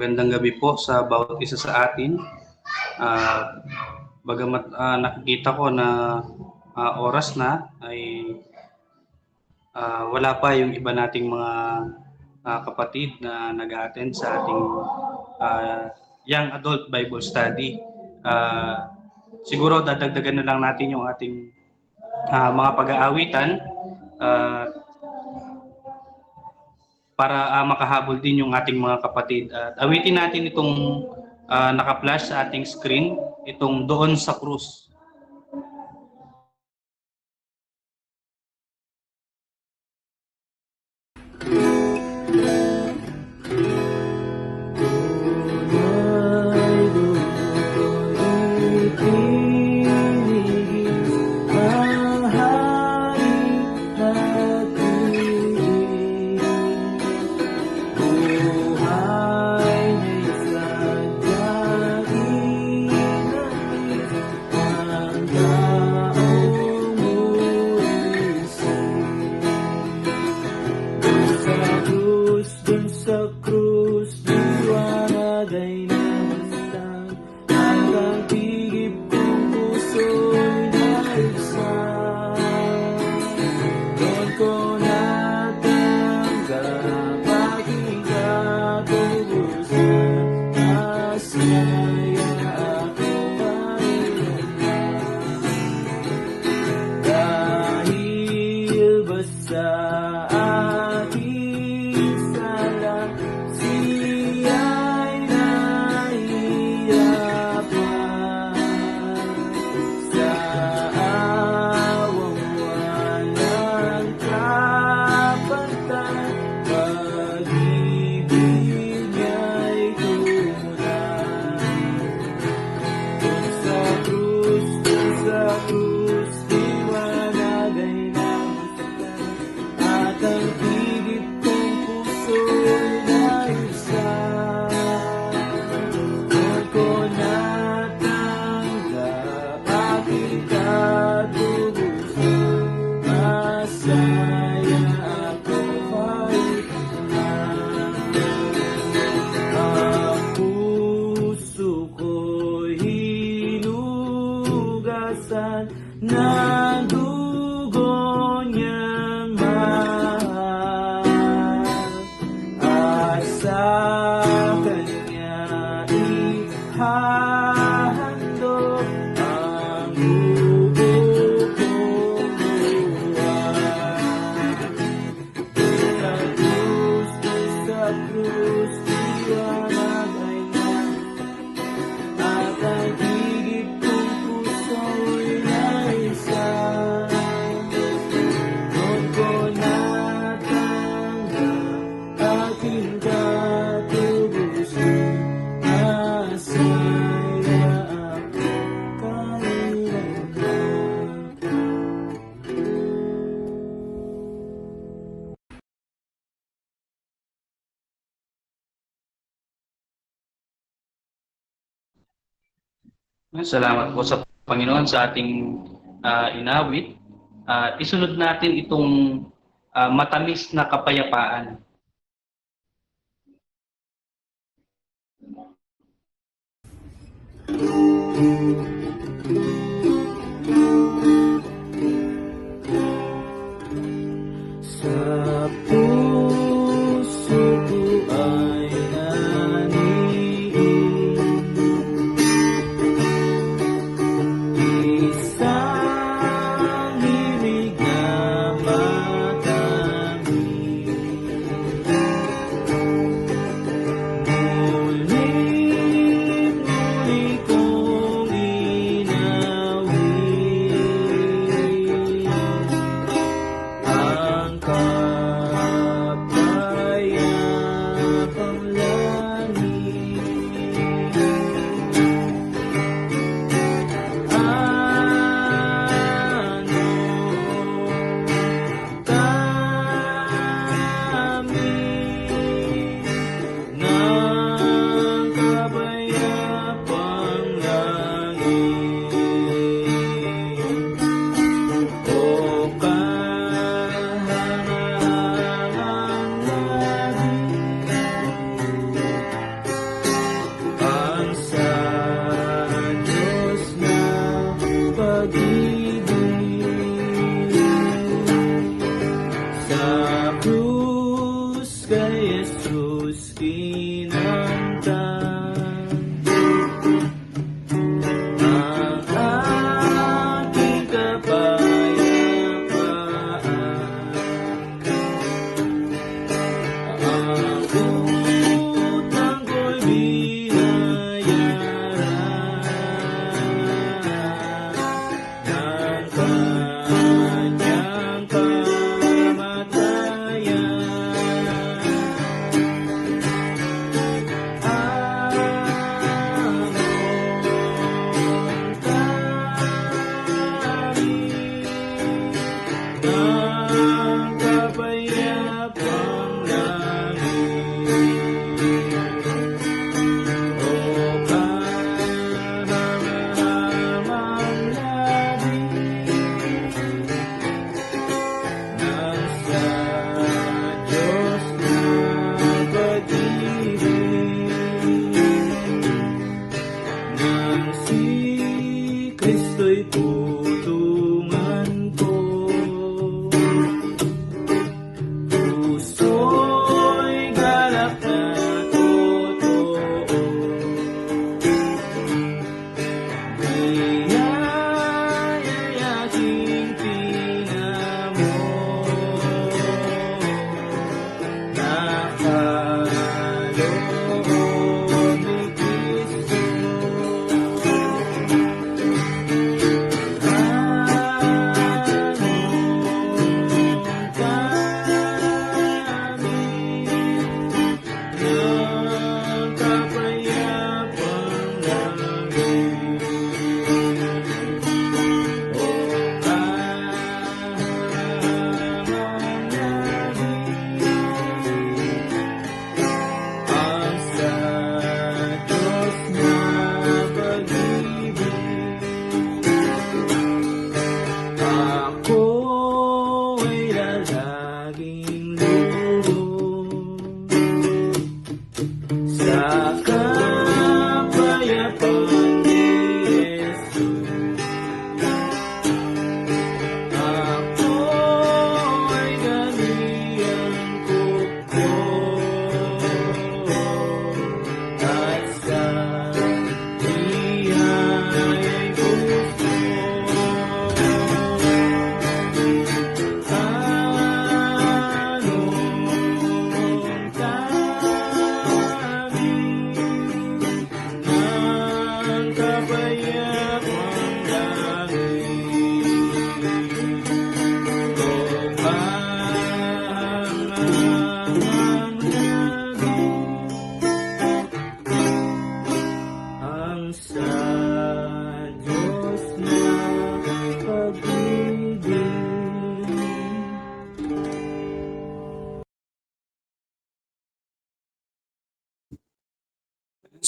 Magandang gabi po sa bawat isa sa atin. Bagamat nakikita ko na oras na ay wala pa yung iba nating mga kapatid na nag-a-attend sa ating Young Adult Bible Study. Siguro dadagdagan na lang natin yung ating mga pag-aawitan para makahabol din yung ating mga kapatid. At awitin natin itong naka-flash sa ating screen, itong Doon sa Krus. Salamat po sa Panginoon sa ating inawit. Isunod natin itong matamis na kapayapaan.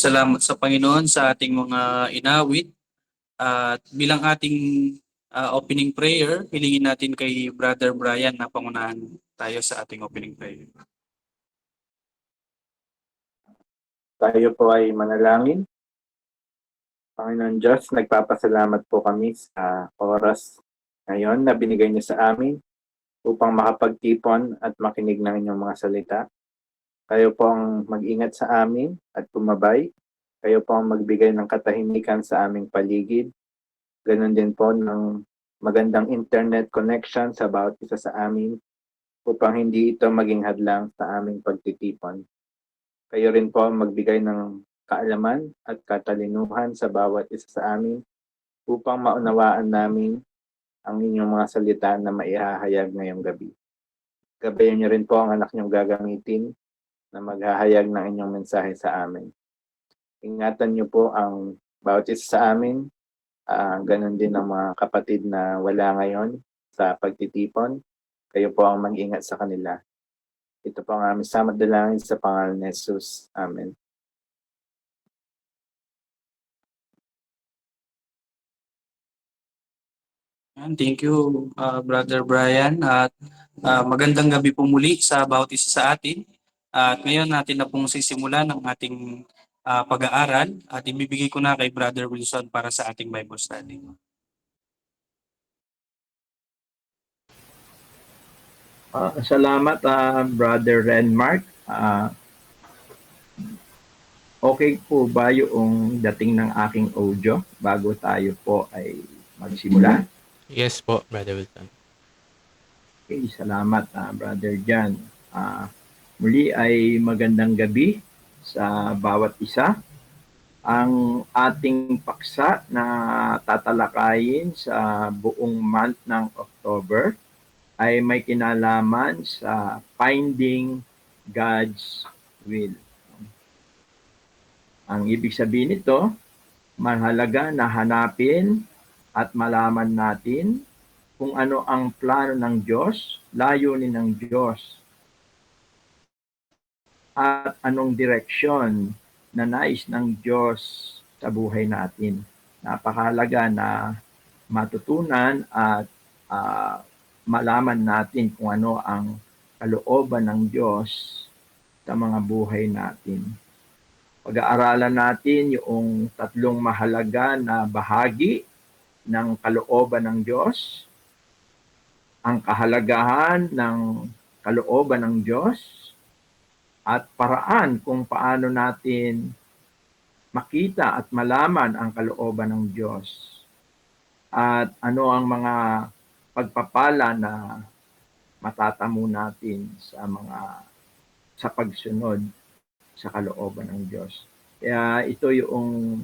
Salamat sa Panginoon sa ating mga inawit at bilang ating opening prayer, hilingin natin kay Brother Brian na pangunahan tayo sa ating opening prayer. Tayo po ay manalangin. Panginoon Diyos, nagpapasalamat po kami sa oras ngayon na binigay niyo sa amin upang makapagtipon at makinig ng inyong mga salita. Kayo po ang mag-ingat sa amin at tumabay. Kayo po ang magbigay ng katahimikan sa aming paligid. Ganon din po ng magandang internet connection sa bawat isa sa amin upang hindi ito maging hadlang sa aming pagtitipon. Kayo rin po ang magbigay ng kaalaman at katalinuhan sa bawat isa sa amin upang maunawaan namin ang inyong mga salita na maihahayag ngayong gabi. Gabayan niyo rin po ang anak niyong gagamitin na maghahayag ng inyong mensahe sa amin. Ingatan niyo po ang bawat isa sa amin, ganon din ang mga kapatid na wala ngayon sa pagtitipon. Kayo po ang mag-ingat sa kanila. Ito po ang aming samad dalangin sa pangalan ni Jesus. Amen. Thank you, Brother Brian. At magandang gabi po muli sa bawat isa sa atin. At ngayon natin na pong sisimulan ang ating pag-aaral at ibibigay ko na kay Brother Wilson para sa ating Bible study. Salamat, Brother Renmark. Okay po ba yung dating ng aking audio bago tayo po ay magsimula? Yes po, Brother Wilson. Okay, salamat Brother Jan. Muli ay magandang gabi sa bawat isa. Ang ating paksa na tatalakayin sa buong month ng October ay may kinalaman sa Finding God's Will. Ang ibig sabihin nito, mahalaga na hanapin at malaman natin kung ano ang plano ng Diyos, layunin ng Diyos, at anong direksyon na nais ng Diyos sa buhay natin. Napakahalaga na matutunan at malaman natin kung ano ang kalooban ng Diyos sa mga buhay natin. Pag-aaralan natin yung tatlong mahalaga na bahagi ng kalooban ng Diyos, ang kahalagahan ng kalooban ng Diyos, at paraan kung paano natin makita at malaman ang kalooban ng Diyos. At ano ang mga pagpapala na matatamo natin sa pagsunod sa kalooban ng Diyos. Kaya ito yung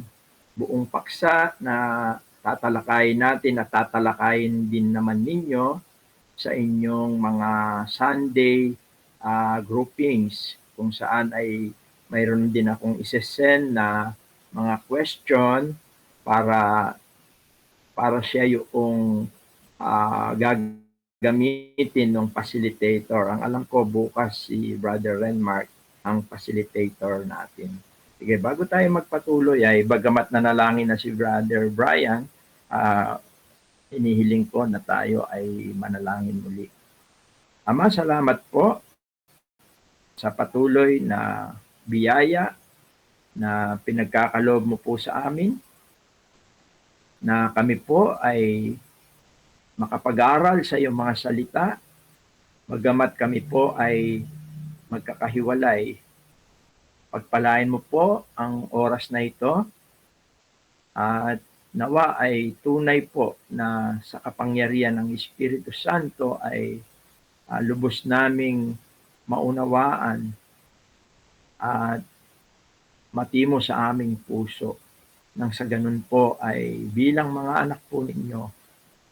buong paksa na tatalakayin natin at tatalakayin din naman ninyo sa inyong mga Sunday groupings kung saan ay mayroon din akong isesend na mga question para siya yung gagamitin ng facilitator. Ang alam ko bukas si Brother Renmark ang facilitator natin. Sige, bago tayo magpatuloy ay bagamat nanalangin na si Brother Brian, inihiling ko na tayo ay manalangin muli. Ama, salamat po sa patuloy na biyaya na pinagkakaloob mo po sa amin, na kami po ay makapag-aral sa iyong mga salita, bagamat kami po ay magkakahiwalay. Pagpalain mo po ang oras na ito at nawa ay tunay po na sa kapangyarihan ng Espiritu Santo ay lubos naming maunawaan at matimo sa aming puso. Nang sa ganun po ay bilang mga anak po ninyo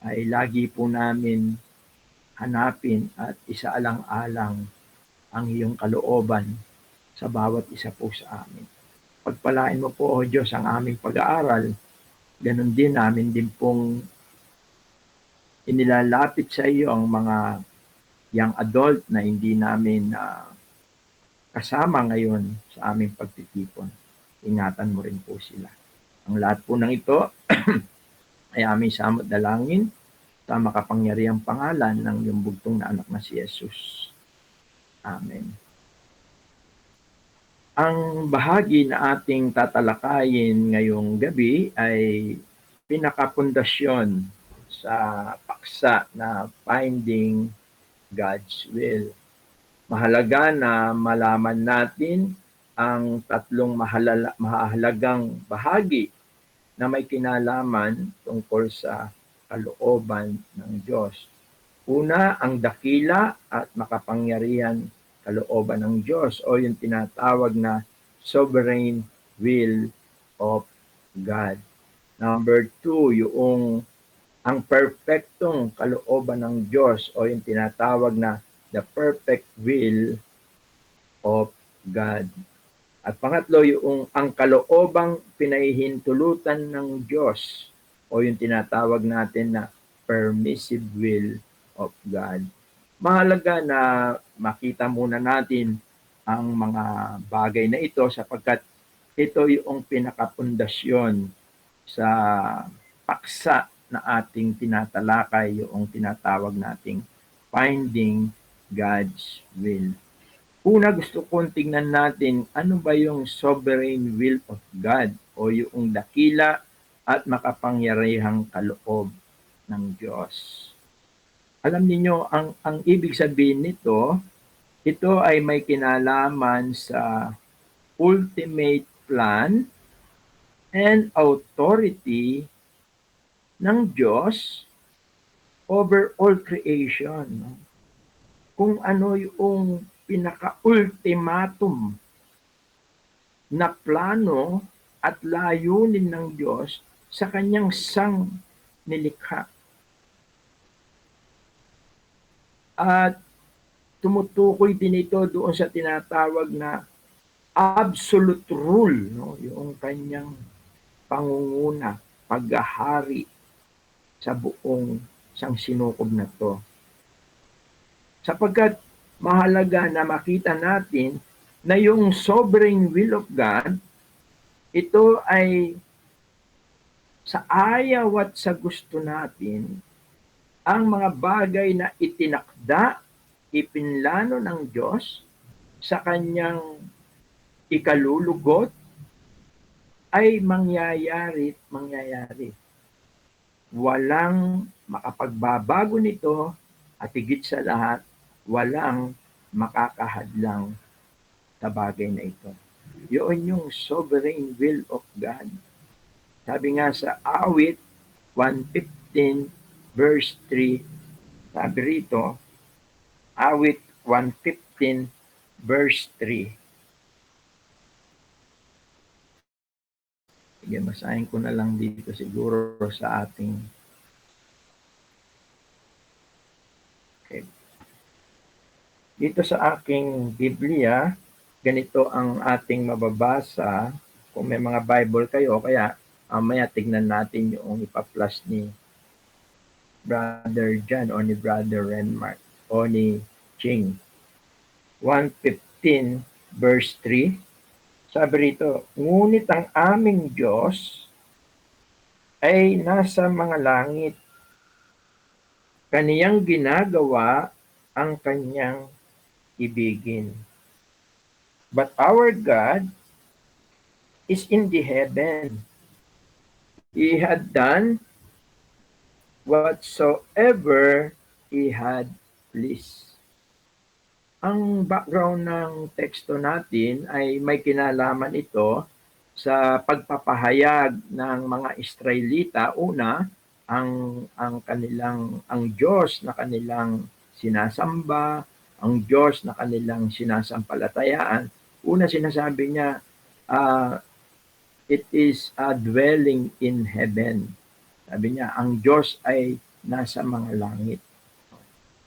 ay lagi po namin hanapin at isaalang-alang ang iyong kalooban sa bawat isa po sa amin. Pagpalain mo po, O Diyos, ang aming pag-aaral. Ganun din namin din pong inilalapit sa iyo ang mga young adult na hindi namin kasama ngayon sa aming pagtitipon. Ingatan mo rin po sila. Ang lahat po ng ito ay aming samot dalangin sa makapangyarihang pangalan ng iyong bugtong na anak na si Jesus. Amen. Ang bahagi na ating tatalakayin ngayong gabi ay pinakapundasyon sa paksa na Finding God's Will. Mahalaga na malaman natin ang tatlong mahalagang bahagi na may kinalaman tungkol sa kalooban ng Diyos. Una, ang dakila at makapangyarihan kalooban ng Diyos o yung tinatawag na sovereign will of God. Number 2, yung ang perfectong kalooban ng Diyos o yung tinatawag na the perfect will of God. At pangatlo, yung ang kaloobang pinahihintulutan ng Diyos o yung tinatawag natin na permissive will of God. Mahalaga na makita muna natin ang mga bagay na ito sapagkat ito yung pinakapundasyon sa paksa na ating tinatalakay, yung tinatawag nating Finding God's Will. Una, gusto kong tingnan natin ano ba yung sovereign will of God o yung dakila at makapangyarihang kaloob ng Diyos. Alam niyo ang ibig sabihin nito, ito ay may kinalaman sa ultimate plan and authority ng Diyos over all creation. No? Kung ano yung pinaka-ultimatum na plano at layunin ng Diyos sa kanyang sang nilikha. At tumutukoy din ito doon sa tinatawag na absolute rule, no? Yung kanyang pangunguna, paghahari sa buong sangsinukob na to. Sapagkat mahalaga na makita natin na yung sovereign will of God, ito ay sa ayaw at sa gusto natin, ang mga bagay na itinakda, ipinlano ng Diyos sa kanyang ikalulugot ay mangyayari. Walang makapagbabago nito at higit sa lahat, walang makakahadlang sa bagay na ito. Yun yung sovereign will of God. Sabi nga sa awit 115 verse 3, sabi rito, awit 115 verse 3. Sige, basahin ko na lang dito siguro sa ating dito sa aking Biblia, ganito ang ating mababasa. Kung may mga Bible kayo, kaya maya tignan natin yung ipa-plus ni Brother John o ni Brother Renmark o ni Ching. 115 verse 3, sabi rito, ngunit ang aming Diyos ay nasa mga langit. Kaniyang ginagawa ang kanyang ibigin. But our God is in the heaven. He had done whatsoever He had pleased. Ang background ng teksto natin ay may kinalaman ito sa pagpapahayag ng mga Israelita. Una, ang Diyos na kanilang sinasamba, ang Diyos na kanilang sinasampalatayaan. Una sinasabi niya, it is a dwelling in heaven. Sabi niya, ang Diyos ay nasa mga langit.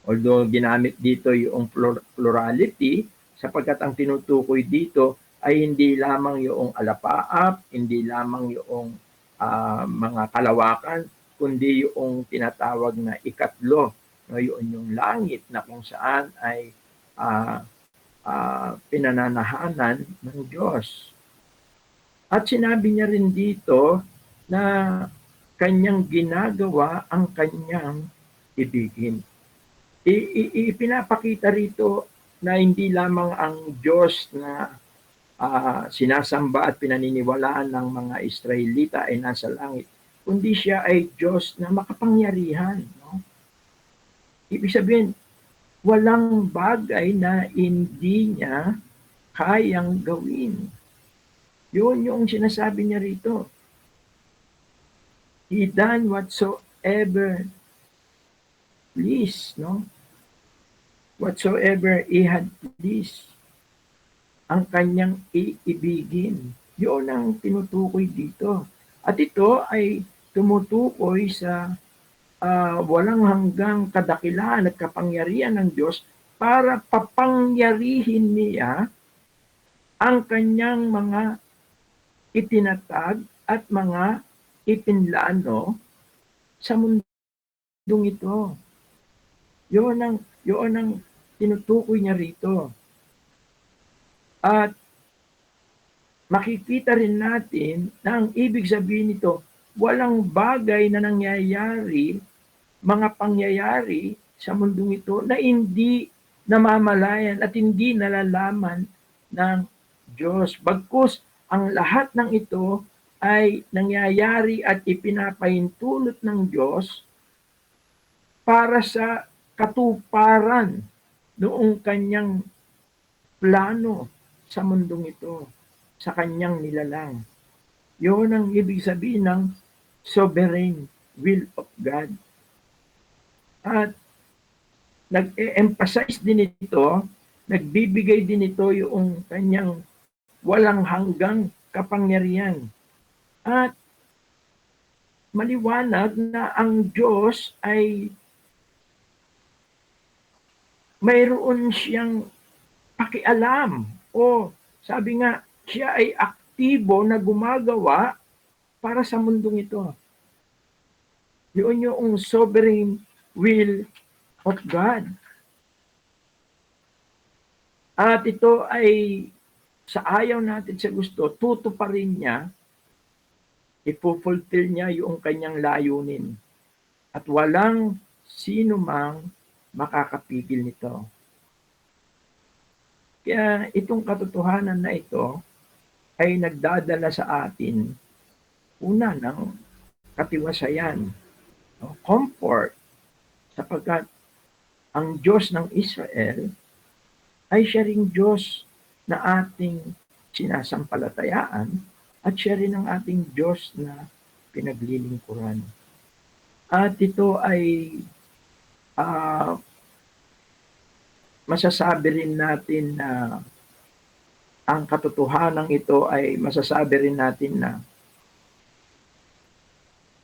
Although ginamit dito yung plurality, sapagkat ang tinutukoy dito ay hindi lamang yung alapaap, hindi lamang yung mga kalawakan, kundi yung tinatawag na ikatlo, no, yung langit na kung saan ay pinananahanan ng Diyos. At sinabi niya rin dito na kanyang ginagawa ang kanyang ibigin. Ipinapakita rito na hindi lamang ang Diyos na sinasamba at pinaniniwalaan ng mga Israelita ay nasa langit, kundi siya ay Diyos na makapangyarihan. No? Ibig sabihin, walang bagay na hindi niya kayang gawin. Yun yung sinasabi niya rito. He done whatsoever pleased, no? Whatsoever He had pleased. Ang kanyang iibigin. Yun ang tinutukoy dito. At ito ay tumutukoy sa walang hanggang kadakilaan at kapangyarihan ng Diyos para papangyarihin niya ang kanyang mga itinatag at mga ipinlano sa mundong ito. Yun ang tinutukoy niya rito. At makikita rin natin na ang ibig sabihin nito, walang bagay na nangyayari, mga pangyayari sa mundong ito na hindi namamalayan at hindi nalalaman ng Diyos. Bagkus, ang lahat ng ito ay nangyayari at ipinapahintulot ng Diyos para sa katuparan noong kanyang plano sa mundong ito. sa kanyang nilalang. Yun ang ibig sabihin ng sovereign will of God. At nag-emphasize din ito, nagbibigay din ito yung kanyang walang hanggang kapangyarihan. At maliwanag na ang Diyos ay mayroon siyang pakialam o sabi nga, siya ay aktibo na gumagawa para sa mundong ito. Yun yung sovereign will of God. At ito ay sa ayaw natin sa gusto, tutuparin niya, ipufulfill niya yung kanyang layunin. At walang sino mang makakapigil nito. Kaya itong katotohanan na ito ay nagdadala sa atin una ng katiwasayan, comfort, sapagkat ang Diyos ng Israel ay siya ring Diyos na ating sinasampalatayaan at siya rin ang ating Diyos na pinaglilingkuran. At ito ay masasabi rin natin na ang katotohanan ito ay masasabi rin natin na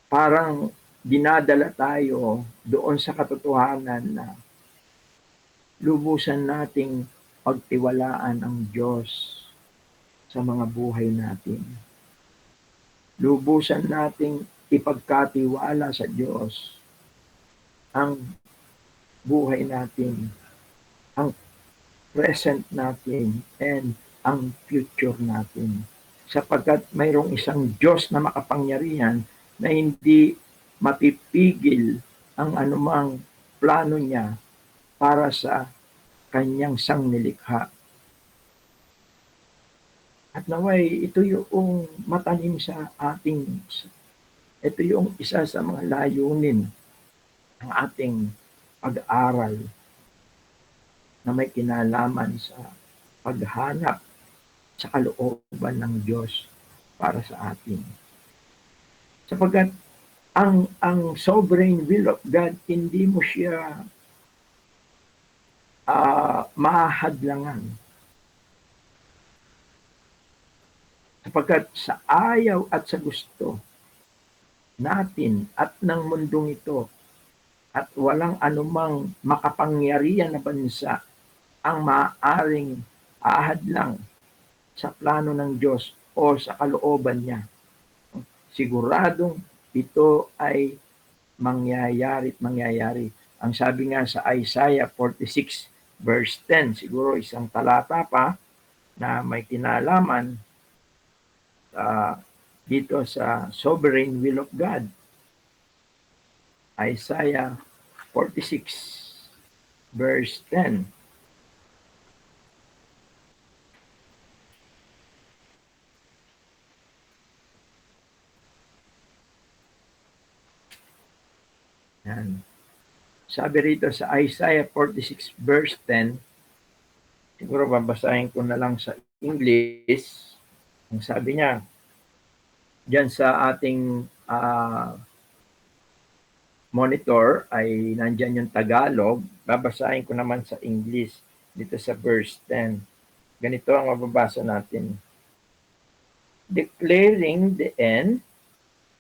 parang dinadala tayo doon sa katotohanan na lubusan nating pagtiwalaan ang Diyos sa mga buhay natin. Lubusan nating ipagkatiwala sa Diyos ang buhay natin, ang present natin, and ang future natin. Sapagkat mayroong isang Diyos na makapangyarihan na hindi mapipigil ang anumang plano niya para sa kanyang sangnilikha. At naway, ito yung matanim sa ating, ito yung isa sa mga layunin ng ating pag-aaral na may kinalaman sa paghanap sa kalooban ng Diyos para sa atin. Sapagkat ang sovereign will of God, hindi mo siya mahadlangan. Sapagkat sa ayaw at sa gusto natin at ng mundong ito, at walang anumang makapangyarihan na bansa ang maaaring ahadlang sa plano ng Diyos o sa kalooban niya. Siguradong ito ay mangyayari. Ang sabi nga sa Isaiah 46 verse 10, siguro isang talata pa na may kinalaman dito sa sovereign will of God. Isaiah 46 verse 10. Yan. Sabi rito sa Isaiah 46 verse 10, siguro babasahin ko na lang sa English. Ang sabi niya, diyan sa ating monitor ay nandyan yung Tagalog, babasahin ko naman sa English dito sa verse 10. Ganito ang mababasa natin. Declaring the end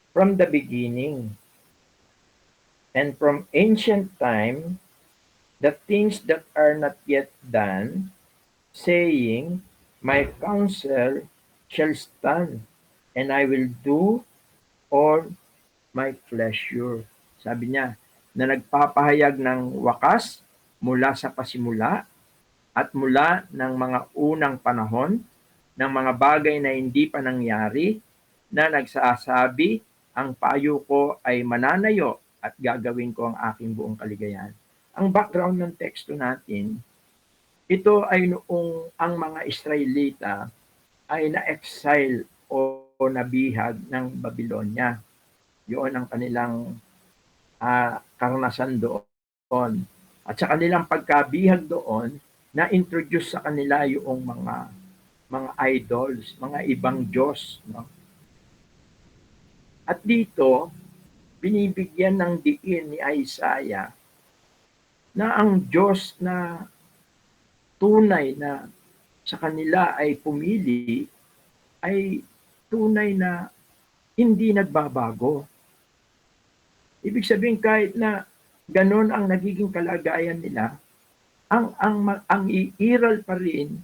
from the beginning, and from ancient time, the things that are not yet done, saying, my counsel shall stand, and I will do all my pleasure. Sabi niya, na nagpapahayag ng wakas mula sa pasimula at mula ng mga unang panahon ng mga bagay na hindi pa nangyari, na nagsasabi, ang payo ko ay mananayo at gagawin ko ang aking buong kaligayahan. Ang background ng teksto natin, ito ay noong ang mga Israelita ay na-exile o nabihag ng Babylonia. Yun ang kanilang karanasan doon. At sa kanilang pagkabihag doon, na-introduce sa kanila yung mga mga idols, mga ibang Diyos. No? At dito, binibigyan ng diin ni Isaiah na ang Diyos na tunay na sa kanila ay pumili ay tunay na hindi nagbabago. Ibig sabihin kahit na ganon ang nagiging kalagayan nila, ang iiral pa rin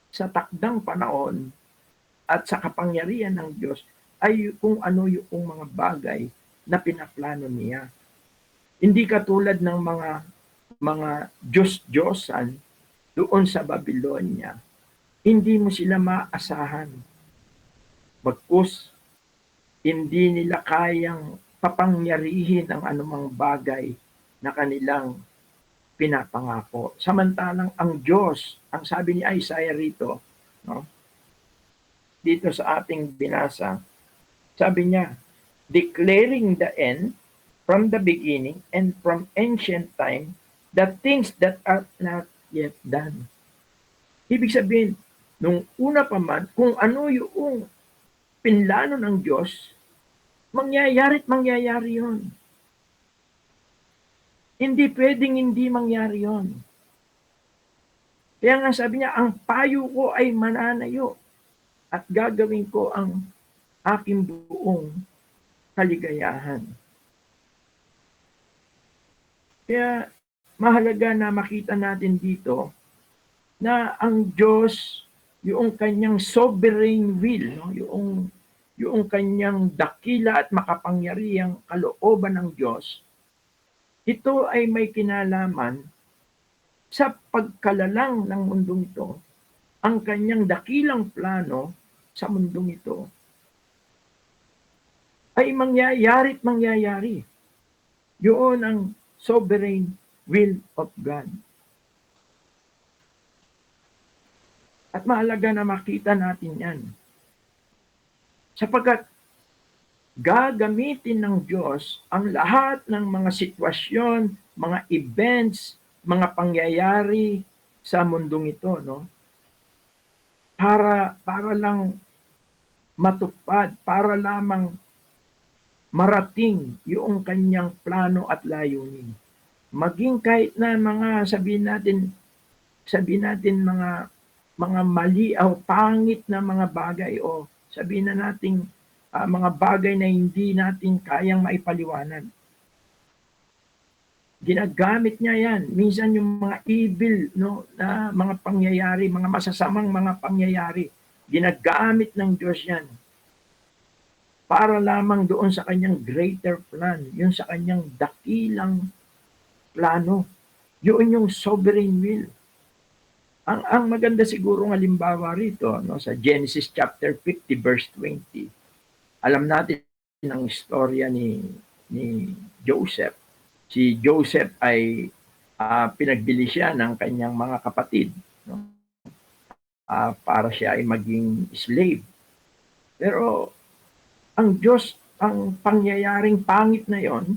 sa takdang panahon at sa kapangyarihan ng Diyos ay kung ano yung mga bagay na pinaplano niya. Hindi katulad ng mga Diyos-Diyosan doon sa Babylonia. Hindi mo sila maasahan. Bagkus, hindi nila kayang papangyarihin ang anumang bagay na kanilang pinapangako. Samantalang ang Diyos, ang sabi ni Isaiah rito, no? Dito sa ating binasa, sabi niya, declaring the end from the beginning and from ancient time, the things that are not yet done. Ibig sabihin, nung una pa man, kung ano yung pinlano ng Diyos, mangyayari at mangyayari yun. Hindi pwedeng hindi mangyari yun. Kaya nga sabi niya, ang payo ko ay mananayo at gagawin ko ang aking buong kaligayahan. Kaya mahalaga na makita natin dito na ang Diyos, yung kanyang sovereign will, no? yung kanyang dakila at makapangyarihang kalooban ng Diyos, ito ay may kinalaman sa pagkalalang ng mundong ito, ang kanyang dakilang plano sa mundong ito ay mangyayari at mangyayari. Yun ang sovereign will of God. At mahalaga na makita natin yan. Sapagkat gagamitin ng Diyos ang lahat ng mga sitwasyon, mga events, mga pangyayari sa mundong ito, no? Para lang matupad, para lamang marating yung kanyang plano at layunin. Maging kahit na mga sabihin natin mga mali o pangit na mga bagay o sabihin na natin mga bagay na hindi natin kayang maipaliwanag. Ginagamit niya yan. Minsan yung mga evil, no, na mga pangyayari, mga masasamang mga pangyayari, ginagamit ng Diyos yan para lamang doon sa kanyang greater plan, yung sa kanyang dakilang plano. Yun yung sovereign will. Ang maganda siguro ng halimbawa rito, no, sa Genesis chapter 50 verse 20. Alam natin ang istorya ni Joseph. Si Joseph ay pinagbili siya ng kanyang mga kapatid, no? Para siya ay maging slave. Pero ang Diyos, ang pangyayaring pangit na yon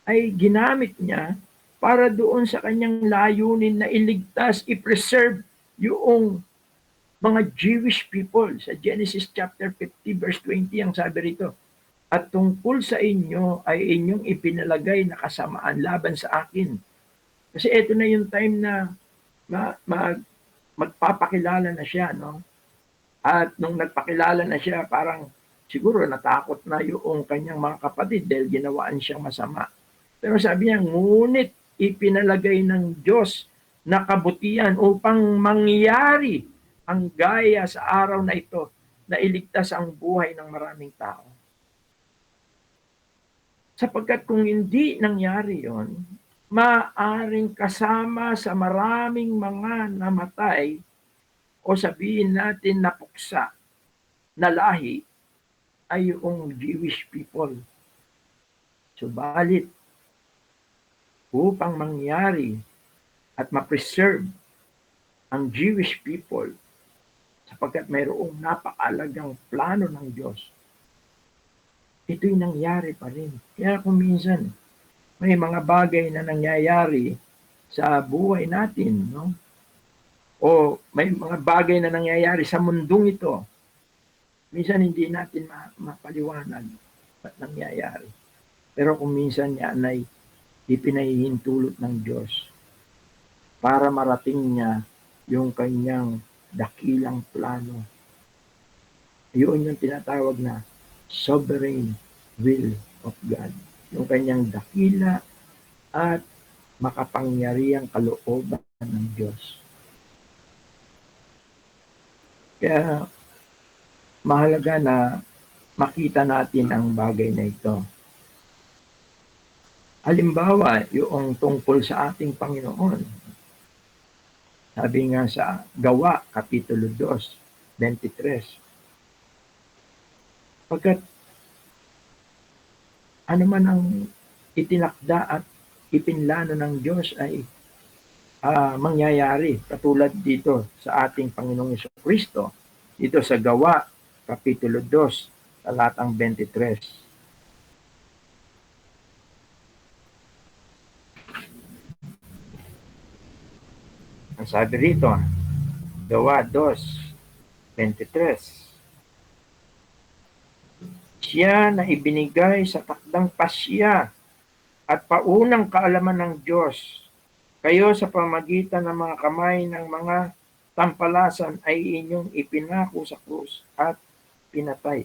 ay ginamit niya para doon sa kanyang layunin na iligtas, i-preserve yung mga Jewish people. Sa Genesis chapter 50 verse 20 ang sabi rito, at tungkol sa inyo ay inyong ipinalagay na kasamaan laban sa akin. Kasi ito na yung time na magpapakilala na siya, no? At nung nagpakilala na siya, parang siguro natakot na yung kanyang mga kapatid dahil ginawaan siyang masama. Pero sabi niya, ngunit ipinalagay ng Diyos na kabutihan upang mangyari ang gaya sa araw na ito na iligtas ang buhay ng maraming tao. Sapagkat kung hindi nangyari yon, maaring kasama sa maraming mga namatay o sabihin natin napuksa na lahi ay yung Jewish people. Subalit, upang mangyari at ma-preserve ang Jewish people sapagkat mayroong napakalagang plano ng Diyos, ito'y nangyari pa rin. Kaya kung minsan, may mga bagay na nangyayari sa buhay natin, no? o may mga bagay na nangyayari sa mundong ito, minsan hindi natin mapaliwanag ba't nangyayari. Pero kung minsan yan ay ipinahihintulot ng Diyos para marating niya yung kanyang dakilang plano. Yun yung tinatawag na sovereign will of God. Yung kanyang dakila at makapangyarihang kalooban ng Diyos. Kaya mahalaga na makita natin ang bagay na ito. Halimbawa, yung tungkol sa ating Panginoon. Sabi nga sa Gawa, Kapitulo 2, 23. Pagkat ano man ang itinakda at ipinlano ng Diyos ay mangyayari. Katulad dito sa ating Panginoong Jesucristo. Dito sa Gawa, Kapitulo 2, talatang 23. Ang sabi rito, Gawa 2:23. Siya na ibinigay sa takdang pasya at paunang kaalaman ng Diyos. Kayo sa pamagitan ng mga kamay ng mga tampalasan ay inyong ipinako sa krus at pinatay.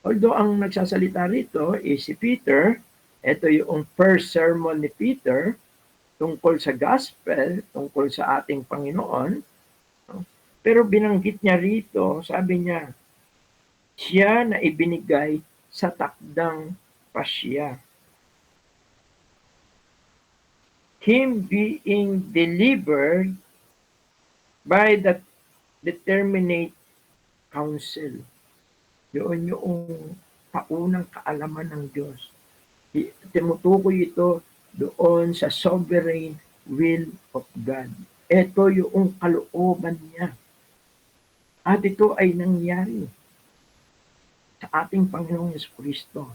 Although ang nagsasalita rito is si Peter, ito yung first sermon ni Peter, tungkol sa gospel, tungkol sa ating Panginoon. Pero binanggit niya rito, sabi niya, siya na ibinigay sa takdang pasya. Him being delivered by the determinate counsel. Yun yung paunang kaalaman ng Diyos. Tinutukoy ito doon sa sovereign will of God. Ito yung kalooban niya. At ito ay nangyari sa ating Panginoong Jesucristo.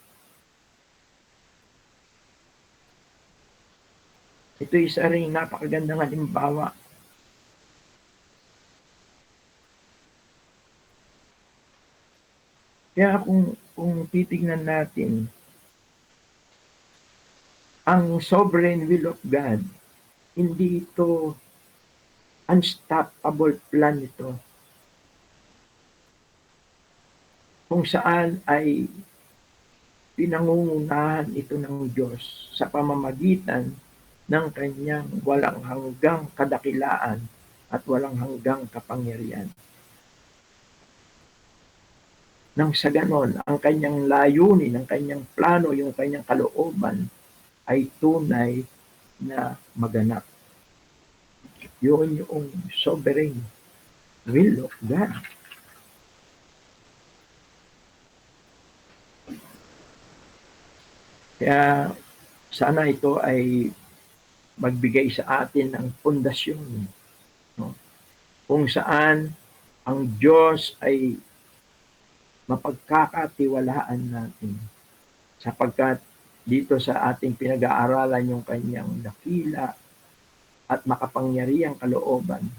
Ito isa rin napakagandang halimbawa. Kaya kung titignan natin ang sovereign will of God, hindi ito unstoppable plan ito. Kung saan ay pinangungunahan ito ng Diyos sa pamamagitan ng kanyang walang hanggang kadakilaan at walang hanggang kapangyarihan. Nang sa ganon, ang kanyang layunin, ang kanyang plano, yung kanyang kalooban ay tunay na maganap. Yun yung sovereign will of God. Kaya sana ito ay magbigay sa atin ng pundasyon, no? Kung saan ang Diyos ay mapagkakatiwalaan natin sapagkat dito sa ating pinag-aaralan yung kanyang dakila at makapangyarihang kalooban,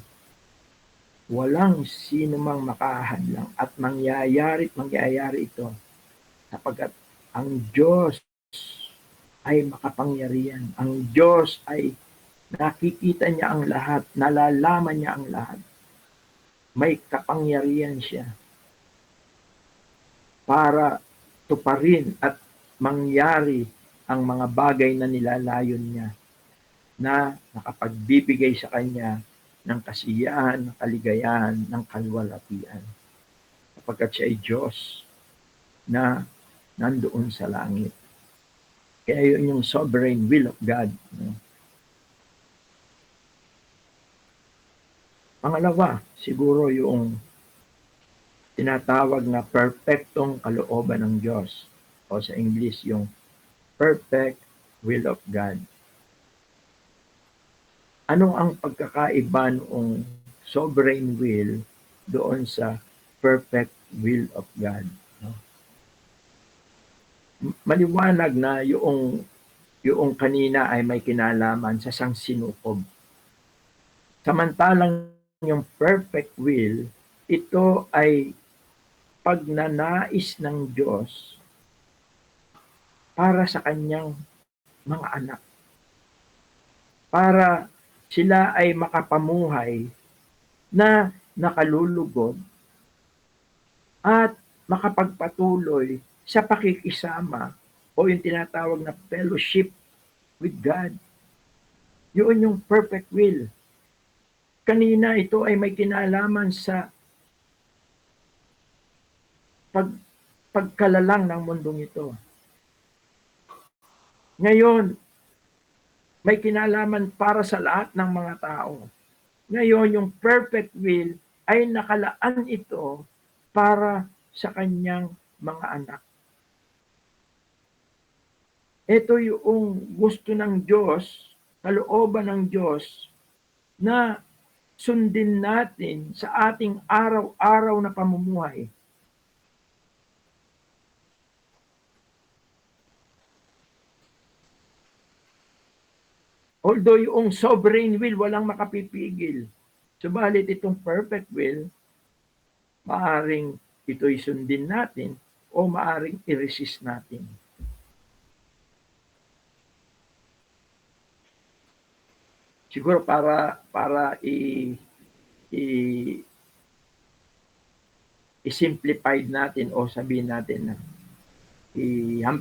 walang sino mang makahadlang at mangyayari ito sapagkat ang Diyos ay makapangyarihan. Ang Diyos ay nakikita niya ang lahat, nalalaman niya ang lahat. May kapangyarihan siya para tuparin at mangyari ang mga bagay na nilalayon niya na nakapagbibigay sa kanya ng kasiyahan, ng kaligayahan, ng kalwalhatian. Sapagkat siya ay Diyos na nandoon sa langit. Kaya yun yung sovereign will of God. Pangalawa, siguro yung tinatawag na perfectong kalooban ng Diyos. O sa English, yung perfect will of God. Ano ang pagkakaiba noong sovereign will doon sa perfect will of God? Maliwanag na yung kanina ay may kinalaman sa sangsinukob. Samantalang yung perfect will, ito ay pagnanais ng Diyos para sa kanyang mga anak. Para sila ay makapamuhay na nakalulugod at makapagpatuloy sa pakikisama o yung tinatawag na fellowship with God. Yun yung perfect will. Kanina ito ay may kinalaman sa pagkalalang ng mundong ito. Ngayon, may kinalaman para sa lahat ng mga tao. Ngayon, yung perfect will ay nakalaan ito para sa kanyang mga anak. Ito yung gusto ng Diyos, kalooban ng Diyos, na sundin natin sa ating araw-araw na pamumuhay. Although yung sovereign will, walang makapipigil. Subalit itong perfect will, maaring ito'y sundin natin o maaring i-resist natin. Siguro para i-simplify natin o sabihin natin na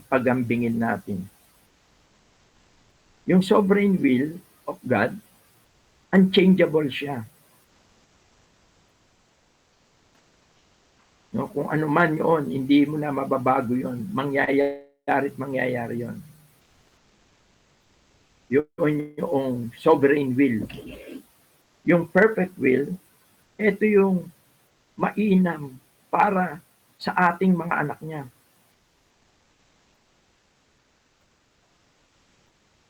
pagambingin natin. Yung sovereign will of God, unchangeable siya. No, kung ano man yun, hindi mo na mababago yun. Mangyayari yun. Yun yung sovereign will. Yung perfect will, ito yung mainam para sa ating mga anak niya.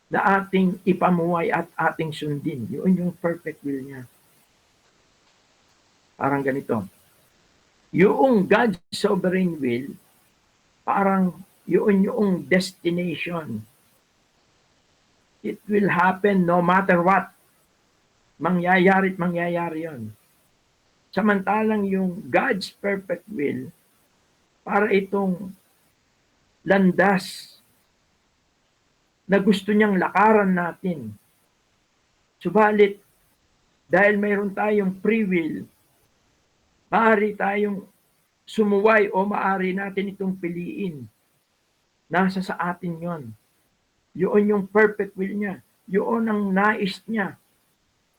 Na ating ipamuhay at ating sundin. Yun yung perfect will niya. Parang ganito. Yung God's sovereign will, parang yun yung destination. It will happen no matter what. Mangyayari yun. Samantalang yung God's perfect will, para itong landas na gusto niyang lakaran natin. Subalit, dahil mayroon tayong free will, maaari tayong sumuway o maaari natin itong piliin. Nasa sa atin yon. Yun yung perfect will niya. Yun ang nais niya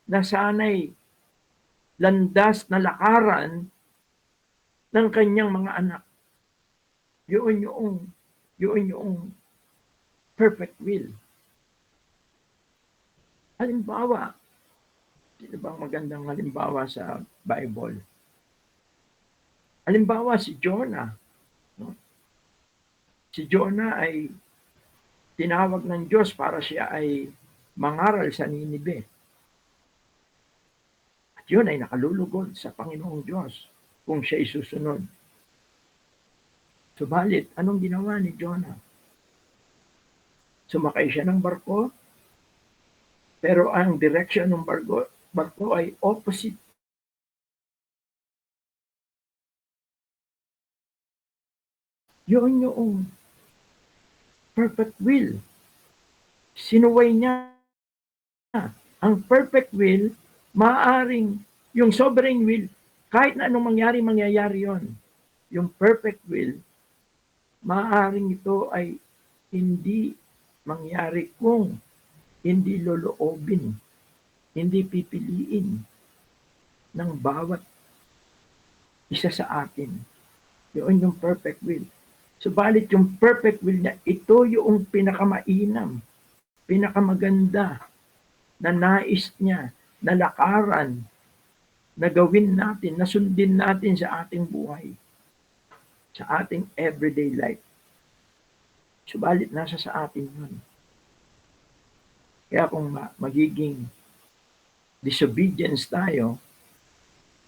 na sana'y landas na lakaran ng kanyang mga anak. Yun yung perfect will. Halimbawa, sino bang magandang halimbawa sa Bible? Halimbawa si Jonah. No? Si Jonah ay tinawag ng Diyos para siya ay mangaral sa Ninibe. At yun ay nakalulugod sa Panginoong Diyos kung siya isusunod. Subalit, anong ginawa ni Jonah? Sumakay siya ng barko, pero ang direction ng barko ay opposite. Yun yung perfect will. Sinuway niya. Ang perfect will, maaaring yung sovereign will, kahit na anong mangyayari yon. Yung perfect will, maaaring ito ay hindi mangyari kung hindi loloobin, hindi pipiliin ng bawat isa sa atin. Yun yung perfect will. Subalit yung perfect will niya, ito yung pinakamainam, pinakamaganda na nais niya, na lakaran, na gawin natin, na sundin natin sa ating buhay, sa ating everyday life. Subalit nasa sa atin yun. Kaya kung magiging disobedience tayo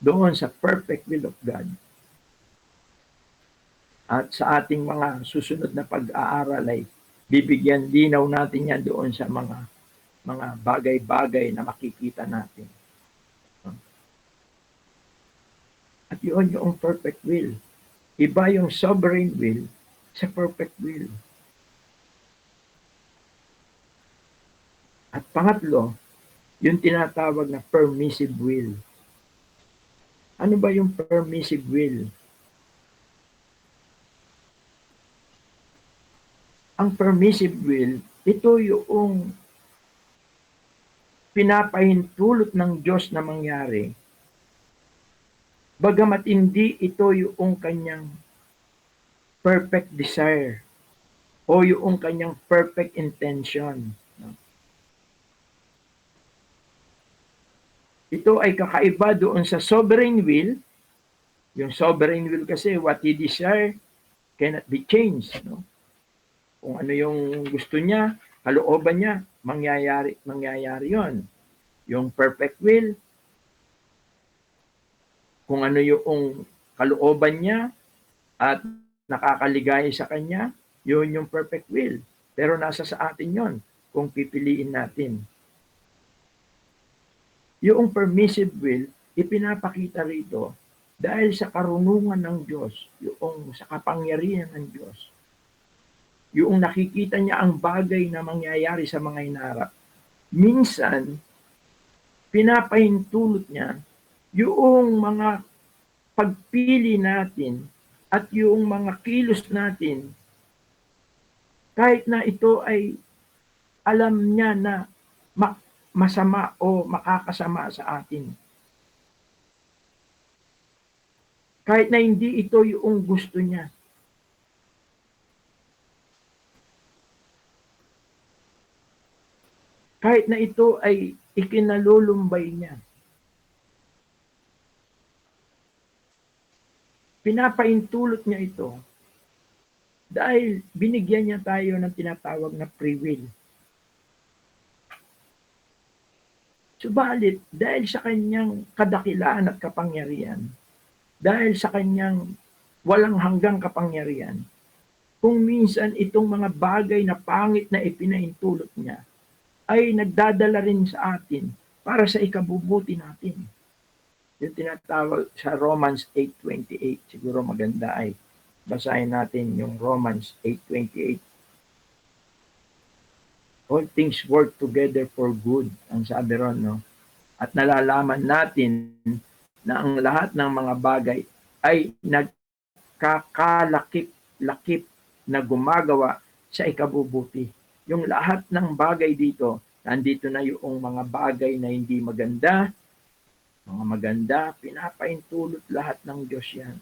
doon sa perfect will of God, at sa ating mga susunod na pag-aaral ay bibigyan linaw natin yan doon sa mga bagay-bagay na makikita natin. At yun yung perfect will. Iba yung sovereign will sa perfect will. At pangatlo, yung tinatawag na permissive will. Ano ba yung permissive will? Ang permissive will, ito yung pinapahintulot ng Diyos na mangyari. Bagamat hindi ito yung kanyang perfect desire o yung kanyang perfect intention. Ito ay kakaiba doon sa sovereign will. Yung sovereign will kasi, what He desire cannot be changed. No? Kung ano yung gusto niya, kalooban niya, mangyayari yon. Yung perfect will, kung ano yung kalooban niya at nakakaligaya sa kanya, yun yung perfect will. Pero nasa sa atin yon kung pipiliin natin. Yung permissive will, ipinapakita rito dahil sa karunungan ng Diyos, yung sa kapangyarihan ng Diyos. Yung nakikita niya ang bagay na mangyayari sa mga hinarap. Minsan, pinapahintulot niya yung mga pagpili natin at yung mga kilos natin, kahit na ito ay alam niya na masama o makakasama sa atin. Kahit na hindi ito yung gusto niya. Kahit na ito ay ikinalulumbay niya. Pinapaintulot niya ito dahil binigyan niya tayo ng tinatawag na free will. Subalit, dahil sa kanyang kadakilaan at kapangyarihan, dahil sa kanyang walang hanggang kapangyarihan, kung minsan itong mga bagay na pangit na ipinaintulot niya, ay nagdadala rin sa atin para sa ikabubuti natin. Yung tinatawag sa Romans 8:28, siguro maganda ay basahin natin yung Romans 8:28. All things work together for good, ang sabi ron, no? At nalalaman natin na ang lahat ng mga bagay ay nagkakalakip-lakip na gumagawa sa ikabubuti. Yung lahat ng bagay dito, nandito na yung mga bagay na hindi maganda, mga maganda, pinapaintulot lahat ng Diyos yan.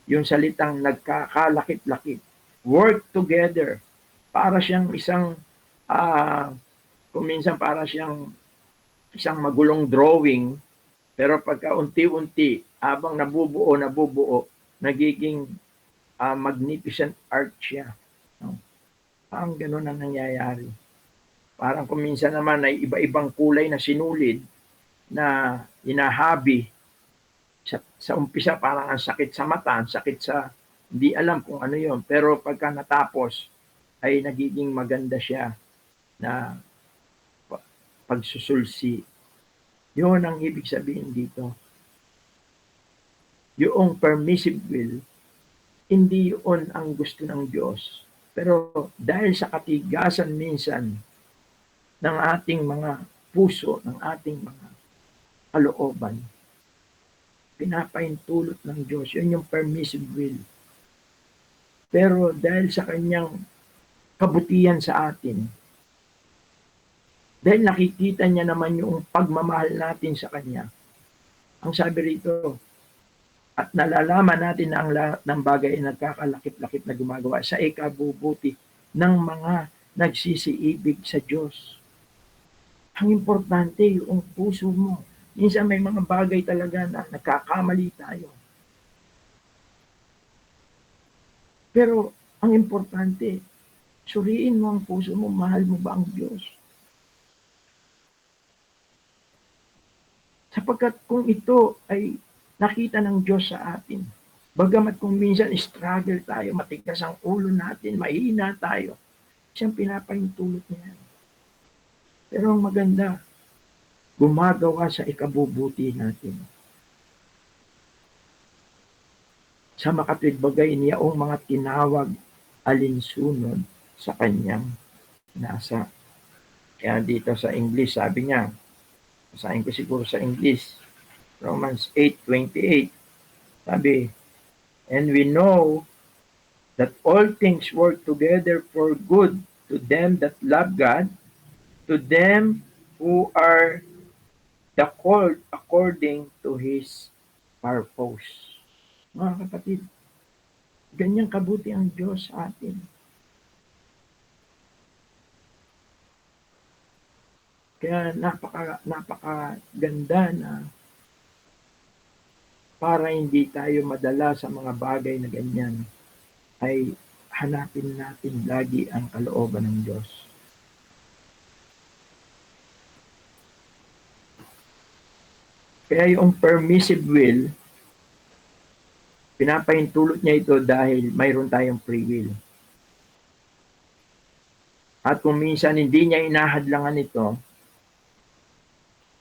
Yung salitang nagkakalakip-lakip, work together, para siyang isang kung minsan para siyang isang magulong drawing, pero pagka unti-unti, habang nabubuo, nagiging magnificent art siya. No? Parang ganun ang nangyayari. Parang kung minsan naman ay iba-ibang kulay na sinulid na inahabi. Sa umpisa parang ang sakit sa mata, ang sakit sa hindi alam kung ano yon. Pero pagka natapos ay nagiging maganda siya na pagsusulsi. Yun ang ibig sabihin dito. Yung permissive will, hindi yun ang gusto ng Diyos. Pero dahil sa katigasan minsan ng ating mga puso, ng ating mga kalooban, pinapaintulot ng Diyos. Yun yung permissive will. Pero dahil sa kanyang kabutihan sa atin, dahil nakikita niya naman yung pagmamahal natin sa Kanya. Ang sabi rito, at nalalaman natin na ang lahat ng bagay ay nagkakalakip-lakip na gumagawa sa ikabubuti ng mga nagsisiibig sa Diyos. Ang importante yung puso mo. Minsan may mga bagay talaga na nagkakamali tayo. Pero ang importante, suriin mo ang puso mo, mahal mo ba ang Diyos? Sapagkat kung ito ay nakita ng Diyos sa atin, bagamat kung minsan struggle tayo, matigas ang ulo natin, mahina tayo, siyang pinapahintulot niya. Pero ang maganda, gumagawa sa ikabubuti natin. sa makatwid bagay niya o mga tinawag alinsunod sa kanyang nasa. Kaya dito sa English, sabi niya, basahin ko siguro sa English, Romans 8:28, sabi, and we know that all things work together for good to them that love God, to them who are the called according to His purpose. Mga kapatid, ganyan kabuti ang Diyos sa atin. Kaya napaka ganda na para hindi tayo madala sa mga bagay na ganyan, ay hanapin natin lagi ang kalooban ng Diyos. Kaya yung permissive will, pinapahintulot niya ito dahil mayroon tayong free will. At kung minsan hindi niya inahadlangan ito,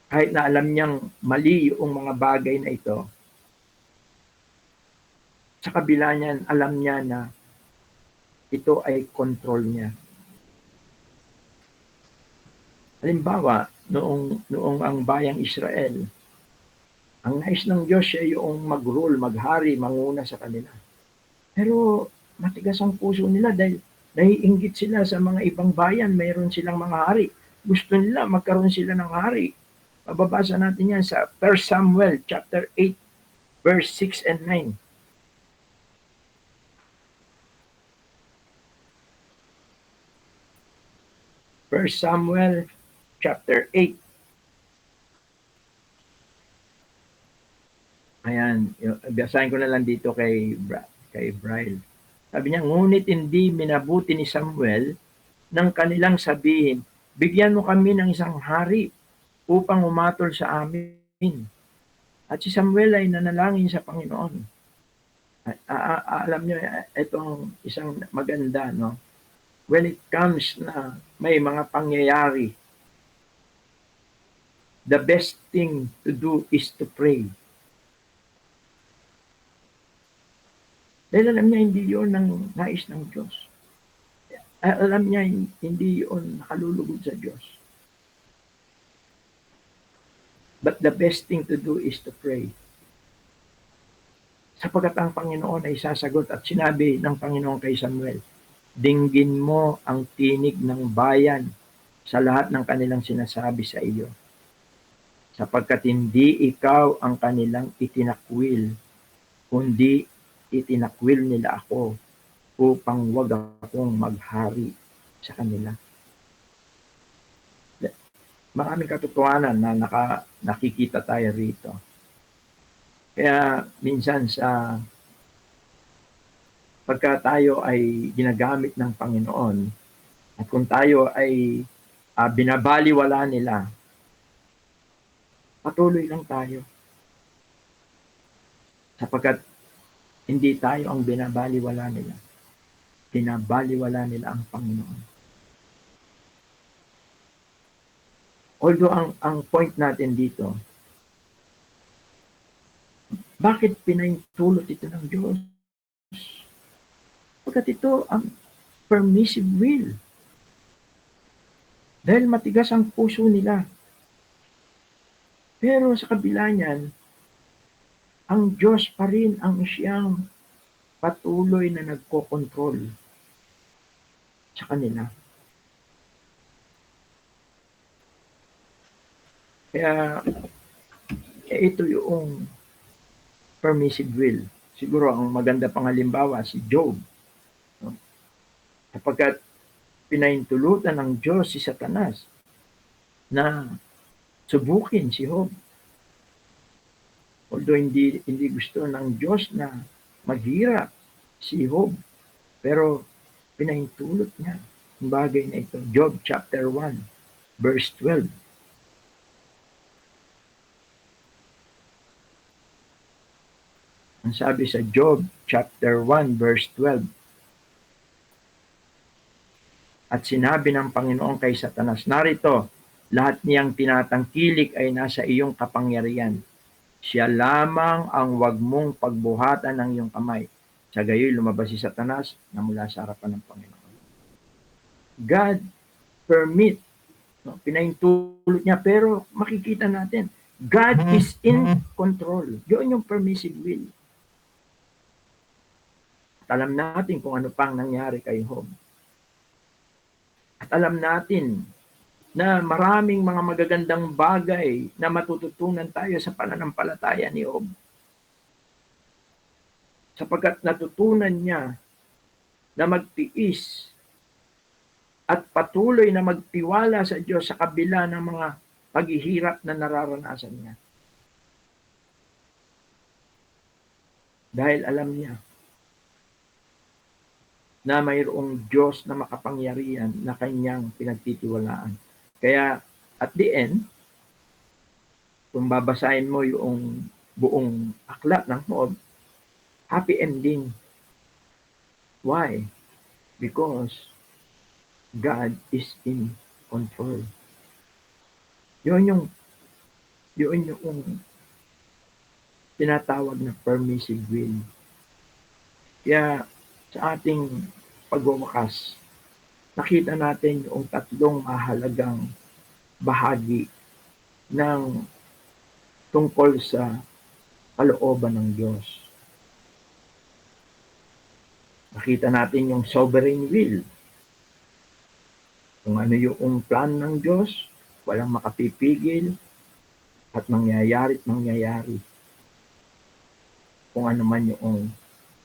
kahit na alam niyang mali yung mga bagay na ito, sa kabila niyan, alam niya na ito ay control niya. Halimbawa, noong ang bayang Israel, ang nais ng Diyos siya yung mag-rule, maghari, manguna sa kanila. Pero matigas ang puso nila dahil naiinggit sila sa mga ibang bayan, mayroon silang mga hari. Gusto nila magkaroon sila ng hari. Mababasa natin yan sa 1 Samuel chapter 8, verse 6 and 9. First Samuel chapter 8. Ayan, basahin ko na lang dito kay Braille. Sabi niya, ngunit hindi minabuti ni Samuel ng kanilang sabihin, bigyan mo kami ng isang hari upang umatol sa amin. At si Samuel ay nanalangin sa Panginoon. Alam niyo, itong isang maganda, no? When it comes na may mga pangyayari, the best thing to do is to pray. Dahil alam niya hindi yun ang nais ng Diyos. Alam niya hindi yun nakalulugod sa Diyos. But the best thing to do is to pray. Sapagkat ang Panginoon ay sasagot at sinabi ng Panginoon kay Samuel, dinggin mo ang tinig ng bayan sa lahat ng kanilang sinasabi sa iyo. Sapagkat hindi ikaw ang kanilang itinakwil, kundi itinakwil nila ako upang wag akong maghari sa kanila. Maraming katotohanan na nakikita tayo rito. Kaya minsan pagka tayo ay ginagamit ng Panginoon at kung tayo ay binabaliwala nila, patuloy lang tayo. Sapagkat hindi tayo ang binabaliwala nila. Binabaliwala nila ang Panginoon. Although ang point natin dito, bakit pinahintulot ito ng Diyos? Pagkat ito ang permissive will. Dahil matigas ang puso nila. Pero sa kabila niyan, ang Diyos pa rin ang siyang patuloy na nagkokontrol sa kanila. Kaya ito yung permissive will. Siguro ang maganda pang halimbawa si Job. Kapagkat pinahintulutan ng Diyos si Satanas na subukin si Job. Although hindi gusto ng Diyos na maghirap si Job, pero pinahintulot niya ang bagay na ito. Job chapter 1, verse 12. Ang sabi sa Job chapter 1, verse 12, at sinabi ng Panginoon kay Satanas, narito, lahat niyang tinatangkilik ay nasa iyong kapangyarihan. Siya lamang ang wag mong pagbuhatan ng iyong kamay. Sa gayoy lumabas si Satanas na mula sa harapan ng Panginoon. God permit, no? Pinahintulot niya, pero makikita natin, God is in control. Yun yung permissive will. At alam natin kung ano pang nangyari kay Job. At alam natin na maraming mga magagandang bagay na matututunan tayo sa pananampalataya ni Job. Sapagkat natutunan niya na magtiis at patuloy na magtiwala sa Diyos sa kabila ng mga paghihirap na nararanasan niya. Dahil alam niya na mayroong Diyos na makapangyarihan na kanyang pinagtitiwalaan. Kaya at the end, kung babasahin mo yung buong aklat ng Job, happy ending. Why? Because God is in control. Yun yung tinatawag na permissive will. Kaya sa ating pagwawakas, nakita natin yung tatlong mahalagang bahagi ng tungkol sa kalooban ng Diyos. Nakita natin yung sovereign will. Kung ano yung plan ng Diyos, walang makapipigil at mangyayari. Kung ano man yung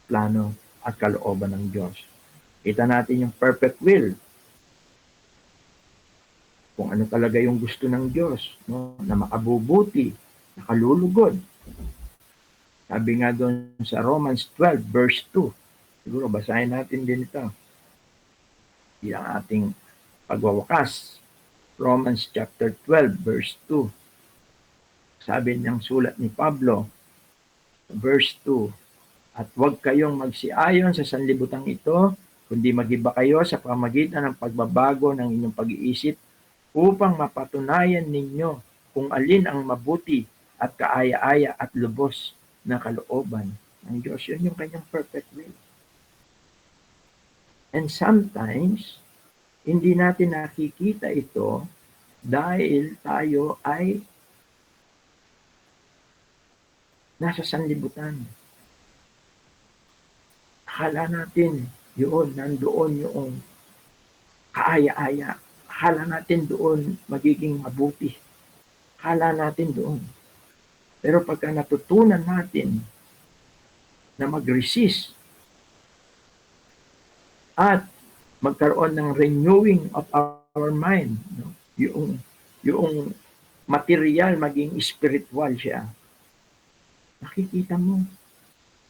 plano at kalooban ng Diyos. Kita natin yung perfect will. Kung ano talaga yung gusto ng Diyos, no? Na makabubuti, nakalulugod. Sabi nga doon sa Romans 12 verse 2. Siguro basahin natin din ito. Bilang ating pagwawakas. Romans chapter 12 verse 2. Sabi niyang sulat ni Pablo, verse 2, at huwag kayong magsiayon sa sanlibutan ito, kundi magiba kayo sa pamagitan ng pagbabago ng inyong pag-iisip upang mapatunayan ninyo kung alin ang mabuti at kaaya-aya at lubos na kalooban ng Diyos. Yun yung kanyang perfect will. And sometimes, hindi natin nakikita ito dahil tayo ay nasa sanlibutan. Akala natin yun, nandoon yung kaaya-aya. Akala natin doon magiging mabuti. Akala natin doon. Pero pagka natutunan natin na mag-resist at magkaroon ng renewing of our mind, no? Yung material maging spiritual siya, nakikita mo,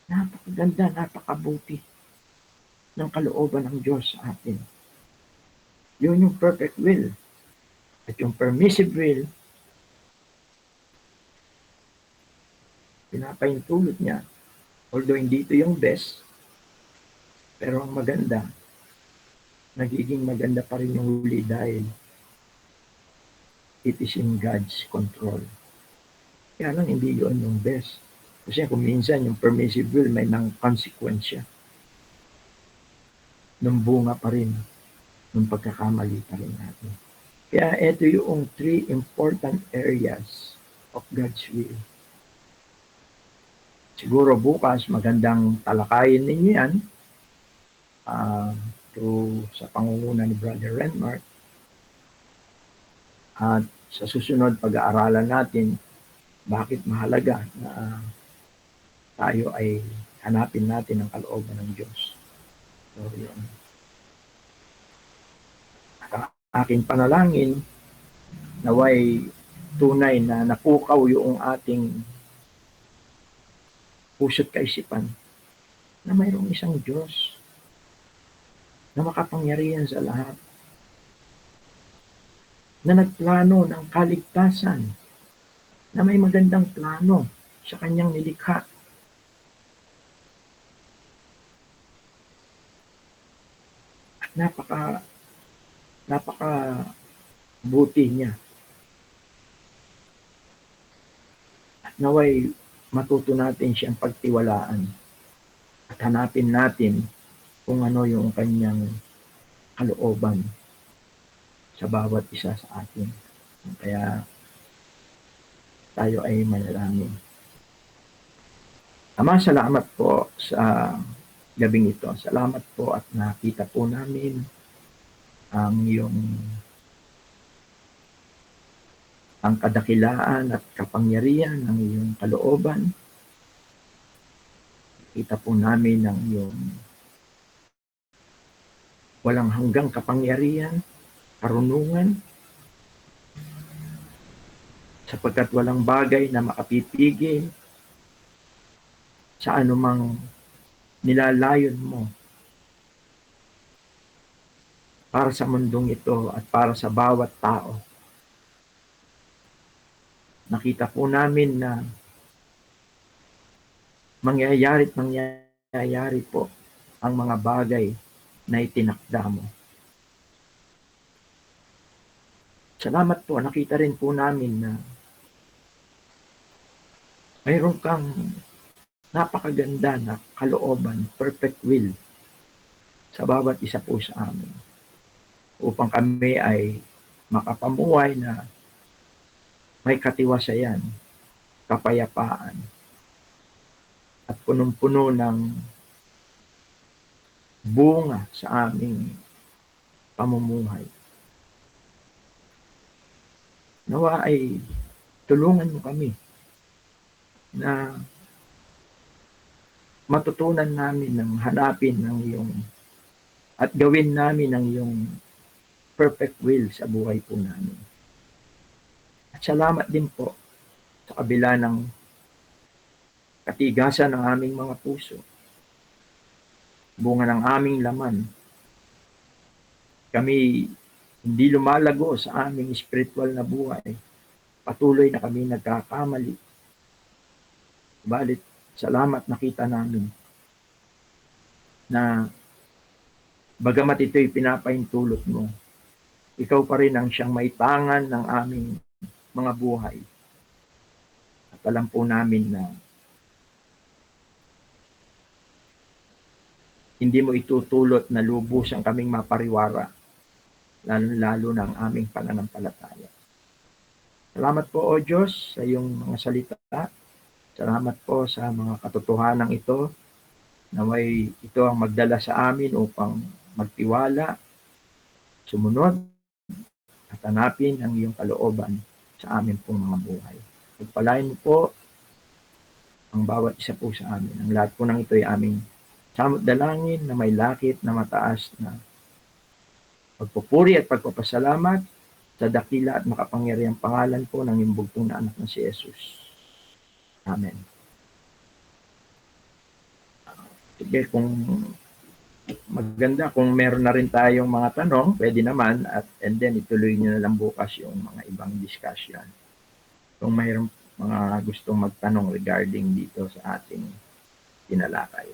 napakaganda, napakabuti ng kalooban ng Diyos sa atin. Yun yung perfect will. At yung permissive will, pinapahintulot niya. Although hindi ito yung best, pero ang maganda, nagiging maganda pa rin yung huli dahil it is in God's control. Kaya lang hindi yun yung best. Kasi kung minsan yung permissive will may nang consequence siya. Nung bunga pa rin, nung pagkakamali pa rin natin. Kaya ito yung 3 important areas of God's will. Siguro bukas magandang talakayin ninyo yan sa pangunguna ni Brother Renmark. At sa susunod pag-aaralan natin bakit mahalaga na tayo ay hanapin natin ang kalooban ng Diyos. So, yun. At ang aking panalangin, naway tunay na napukaw yung ating puso't kaisipan na mayroong isang Diyos na makapangyarihan sa lahat, na nagplano ng kaligtasan, na may magandang plano sa kanyang nilikha. At napaka buti niya. At naway matuto natin siyang pagtiwalaan at hanapin natin kung ano yung kanyang kalooban sa bawat isa sa atin. Kaya tayo ay manalangin. Ama, salamat po sa gabing ito. Salamat po at nakita po namin ang kadakilaan at kapangyarihan ng iyong kalooban. Kita po namin ang iyong walang hanggang kapangyarihan, karunungan, sapagkat walang bagay na makapipigil sa anumang nilalayon mo para sa mundong ito at para sa bawat tao. Nakita po namin na mangyayari po ang mga bagay na itinakda mo. Salamat po, nakita rin po namin na mayroon kang napakaganda na kalooban, perfect will sa bawat isa po sa amin upang kami ay makapamuhay na may katiwasayan, kapayapaan, at punong-puno ng bunga sa aming pamumuhay. Nawa ay tulungan mo kami na matutunan namin ng hanapin ng iyong at gawin namin ang iyong perfect will sa buhay po namin. At salamat din po sa kabila ng katigasan ng aming mga puso, bunga ng aming laman, kami hindi lumalago sa aming spiritual na buhay. Patuloy na kami nagkakamali. Balit, salamat nakita namin na bagamat ito'y pinapahintulot mo, ikaw pa rin ang siyang may tangan ng aming mga buhay. At alam po namin na hindi mo itutulot na lubusan kaming mapariwara, lalo-lalo na ang aming pananampalataya. Salamat po, O Diyos, sa iyong mga salita. Salamat po sa mga katotohanan ito, na may ito ang magdala sa amin upang magtiwala, sumunod, at hanapin ang iyong kalooban sa amin pong mga buhay. Pagpalain mo po ang bawat isa po sa amin. Ang lahat po ng ito ay aming samot dalangin na may lakit na mataas na pagpupuri at pagpapasalamat sa dakila at makapangyarihang pangalan po ng iyong bugtong na anak na si Jesus. Amen. Sige, kung maganda, kung meron na rin tayong mga tanong, pwede naman, and then ituloy nyo na lang bukas yung mga ibang discussion. Kung mayroong mga gustong magtanong regarding dito sa ating tinalakay.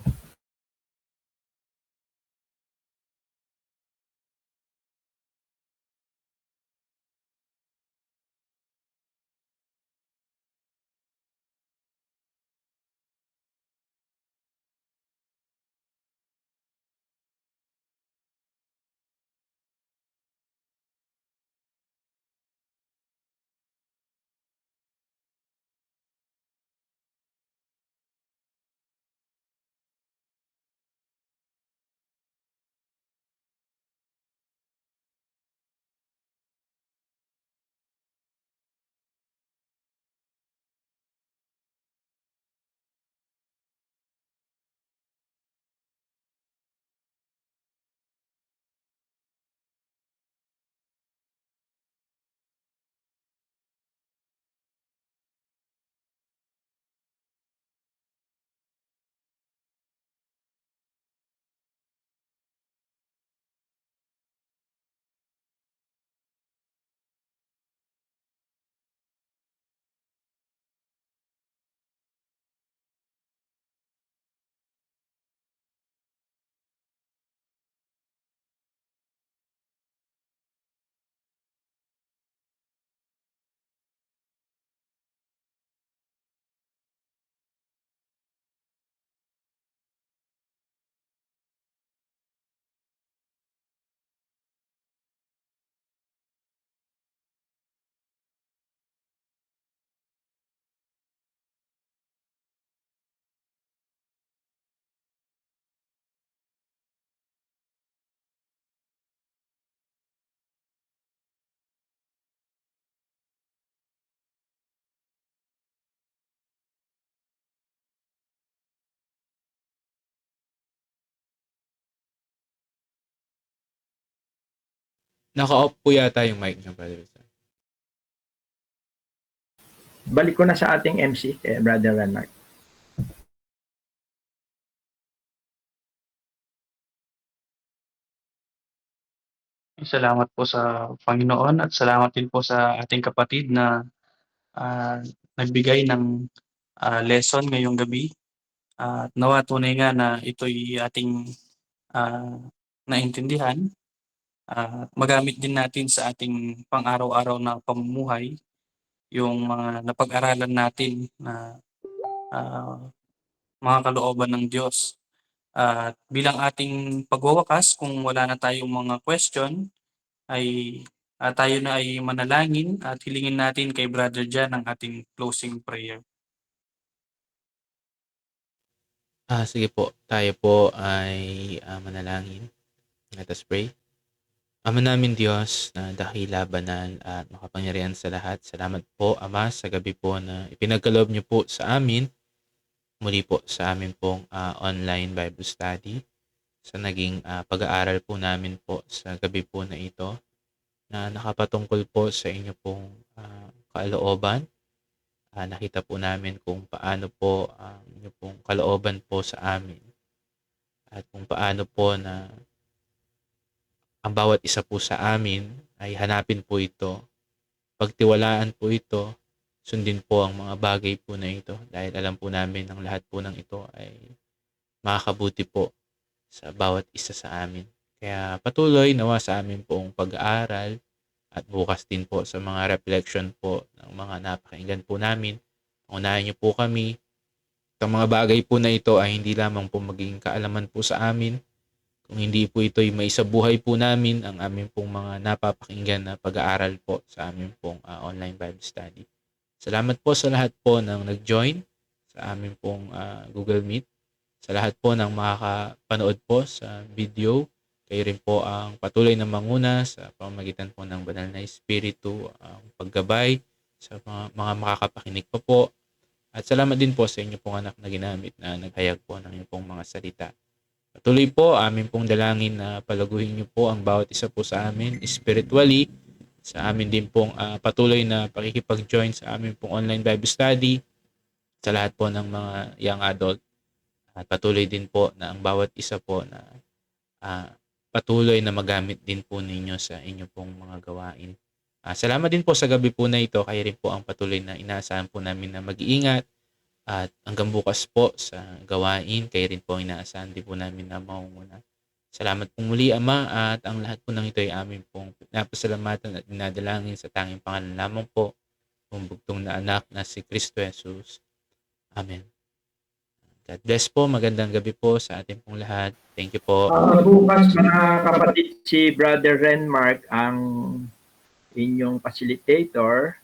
Naka-off po yata yung mic niyo, Brother Wilson. Balik ko na sa ating MC, Brother Renmark. Salamat po sa Panginoon at salamat din po sa ating kapatid na ah, nagbigay ng lesson ngayong gabi. At nawa tunay nga na ito'y ating ah, naintindihan at magamit din natin sa ating pang-araw-araw na pamumuhay yung mga napag-aralan natin na ah, mga kalooban ng Diyos. At bilang ating pagwawakas, kung wala na tayong mga question, ay tayo na ay manalangin at hilingin natin kay Brother Jan ang ating closing prayer. Sige po. Tayo po ay manalangin. Let us pray. Ama namin Diyos na dakila, banal at makapangyarihan sa lahat. Salamat po, Ama, sa gabi po na ipinagkaloob niyo po sa amin. Muli po sa amin pong online Bible study. Sa naging pag-aaral po namin po sa gabi po na ito na nakapatungkol po sa inyo pong kalooban. Nakita po namin kung paano po inyo pong kalooban po sa amin at kung paano po na ang bawat isa po sa amin ay hanapin po ito, pagtiwalaan po ito, sundin po ang mga bagay po na ito dahil alam po namin ang lahat po ng ito ay makakabuti po sa bawat isa sa amin. Kaya patuloy nawa sa amin pong pag-aaral at bukas din po sa mga reflection po ng mga napakinggan po namin. Unahin niyo po kami. Ang mga bagay po na ito ay hindi lamang po magiging kaalaman po sa amin, kung hindi po ito'y maisabuhay po namin ang aming pong mga napapakinggan na pag-aaral po sa aming pong online Bible study. Salamat po sa lahat po ng nag-join sa aming pong Google Meet. Sa lahat po ng makakapanood po sa video, kayo rin po ang patuloy na manguna sa pamamagitan po ng Banal na Espiritu, ang paggabay sa mga makakapakinig pa po. At salamat din po sa inyo pong anak na ginamit na naghayag po ng inyong pong mga salita. Patuloy po, amin pong dalangin na palaguhin niyo po ang bawat isa po sa amin spiritually, sa amin din pong patuloy na pakikipag-join sa amin pong online Bible study, sa lahat po ng mga young adult. At patuloy din po na ang bawat isa po na patuloy na magamit din po ninyo sa inyo pong mga gawain. Salamat din po sa gabi po na ito, kaya rin po ang patuloy na inaasahan po namin na mag-iingat. At hanggang bukas po sa gawain, kayo rin po inaasahan din po namin na maunguna. Salamat po muli, Ama, at ang lahat po ng ito ay amin pong napasalamatan at dinadalangin sa tanging pangalan lamang po ng bugtong na anak na si Kristo Jesus. Amen. God bless po. Magandang gabi po sa ating pong lahat. Thank you po. Bukas mga kapatid, si Brother Renmark ang inyong facilitator.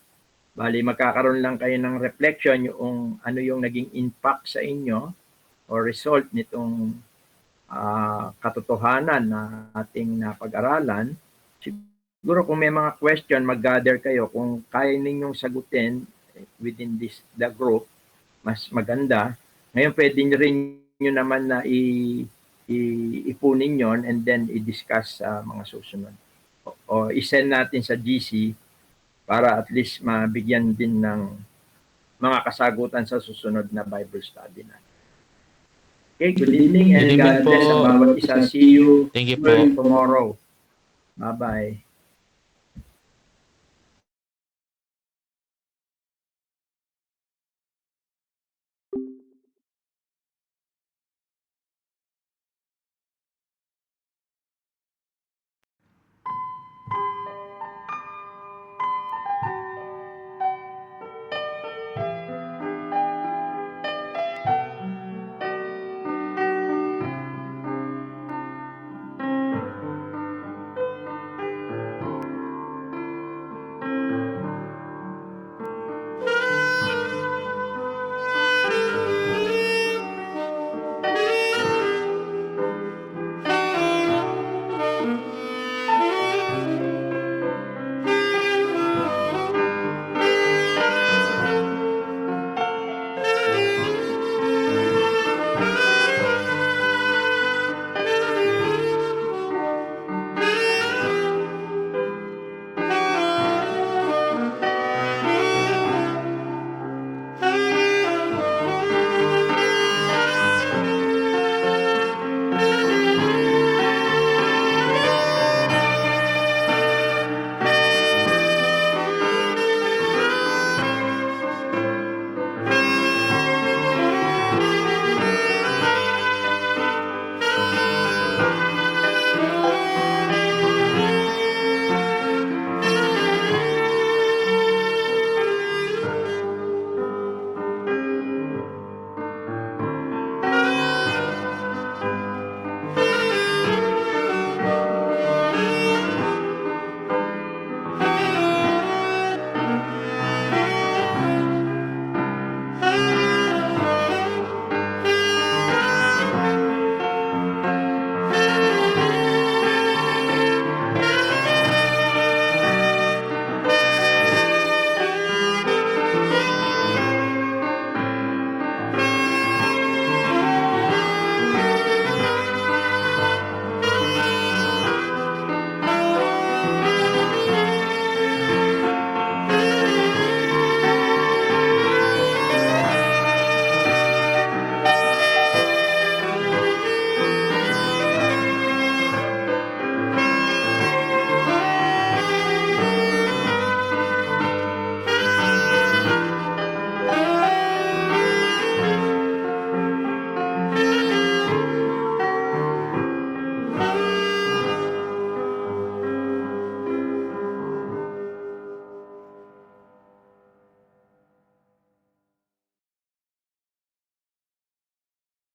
Bali, magkakaroon lang kayo ng reflection yung ano yung naging impact sa inyo o result nitong katotohanan na ating napag-aralan. Siguro kung may mga question, mag-gather kayo. Kung kaya ninyong sagutin within the group, mas maganda. Ngayon, pwede rin nyo naman na ipunin yon and then i-discuss sa mga susunod. O i-send natin sa GC para at least mabigyan din ng mga kasagutan sa susunod na Bible study natin. Okay, good evening and Good evening God bless po. ang bawat isa. See you Thank you po. tomorrow. Bye-bye.